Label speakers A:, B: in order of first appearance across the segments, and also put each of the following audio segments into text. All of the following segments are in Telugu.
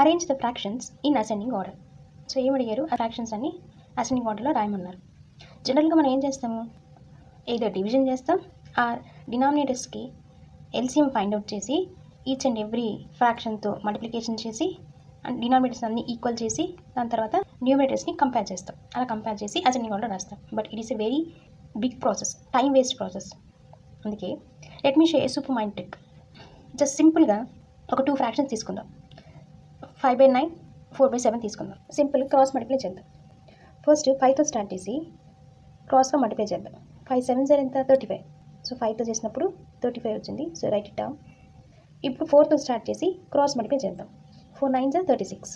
A: Arrange the fractions in ascending order. So ఏమడిగారు, ఆ ఫ్రాక్షన్స్ అన్ని అసెండింగ్ ఆర్డర్లో రాయమన్నారు. జనరల్గా మనం ఏం చేస్తాము, ఏదో డివిజన్ చేస్తాం, ఆ డినామినేటర్స్కి ఎల్సిఎం ఫైండ్ అవుట్ చేసి ఈచ్ అండ్ ఎవ్రీ ఫ్రాక్షన్తో మల్టిప్లికేషన్ చేసి డినామినేటర్స్ అన్ని ఈక్వల్ చేసి దాని తర్వాత న్యూమరేటర్స్ని కంపేర్ చేస్తాం. అలా కంపేర్ చేసి అసెండింగ్ ఆర్డర్ రాస్తాం. But it is a very big process, time waste process. అందుకే let me show a super mind trick. Just సింపుల్గా ఒక 2 ఫ్రాక్షన్స్ తీసుకుందాం. 5/9, 4/7 తీసుకుందాం. సింపుల్ క్రాస్ మల్టిప్లై చేద్దాం. ఫస్ట్ 5తో స్టార్ట్ చేసి క్రాస్గా మల్టిప్లై చేద్దాం. 5 7s ఎంత, 35. సో 5తో చేసినప్పుడు 35 వచ్చింది. So right it down. ఇప్పుడు 4తో స్టార్ట్ చేసి క్రాస్ మల్టిప్లై చేద్దాం. 4 9s are 36.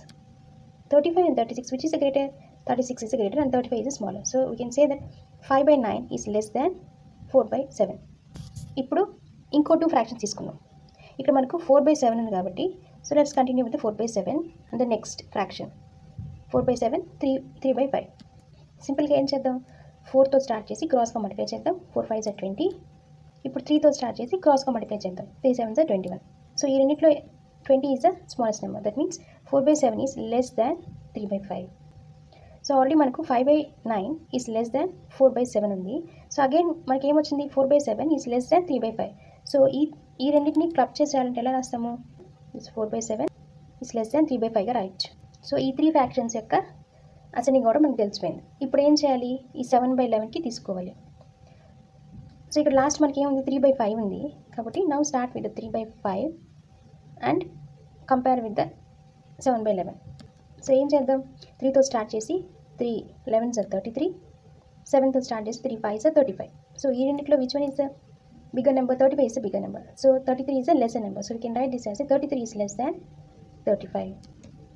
A: 35 and 36, which is the greater? 36 is the greater and 35 is the smaller. So we can say that 5/9 is less than 4/7. ఇప్పుడు ఇంకో 2 ఫ్రాక్షన్స్ తీసుకుందాం. ఇక్కడ మనకు 4/7 ఉంది కాబట్టి so let's continue with 4/7 and the next fraction 4/7 3/5. సింపుల్గా ఏం చేద్దాం, 4తో స్టార్ట్ చేసి క్రాస్గా మల్టిప్లై చేద్దాం. 4 5s are 20. ఇప్పుడు 3తో స్టార్ట్ చేసి క్రాస్గా మల్టిప్లై చేద్దాం. 3 7s are 21. సో ఈ రెండింటిలో 20 is the smallest number. That means 4/7 is less than 3/5. So already మనకు 5/9 is less than 4/7 ఉంది. సో అగైన్ మనకి ఏమొచ్చింది, 4/7 is less than 3/5. సో ఈ రెండింటిని క్లబ్ చేసి రాయాలంటే ఎలా రాస్తాము, 4/7 is less than 3/5గా రాయొచ్చు. సో ఈ 3 ఫ్రాక్షన్స్ యొక్క అసెండింగ్ ఆర్డర్ మనకు తెలిసిపోయింది. ఇప్పుడు ఏం చేయాలి, ఈ 7/11కి తీసుకోవాలి. సో ఇక్కడ లాస్ట్ మనకి ఏముంది, 3/5 ఉంది కాబట్టి now start with 3/5 and compare with the 7/11. So ఏం చేద్దాం, 3తో స్టార్ట్ చేసి 3 11s are 33. 7తో స్టార్ట్ చేసి 3 5s are 35. సో ఈ రెండిట్లో which one is the bigger number, 35 is the bigger number. So 33 is a lesser number. So we can write this as 33 is less than 35.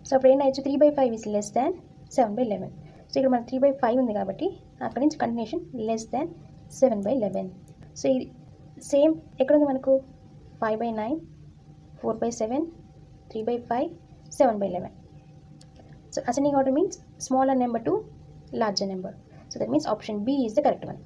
A: So అప్పుడు ఏం రాయొచ్చు, 3/5 is less than 7/11. సో ఇక్కడ మనకు 3/5 ఉంది కాబట్టి అక్కడ నుంచి కంటిన్యూషన్ లెస్ దాన్ 7/11. సో ఇది సేమ్ ఎక్కడ ఉంది మనకు, 5/9, 4/7, 3/5, 7/11. So ascending order means smaller number to larger number. So that means option B is the correct one.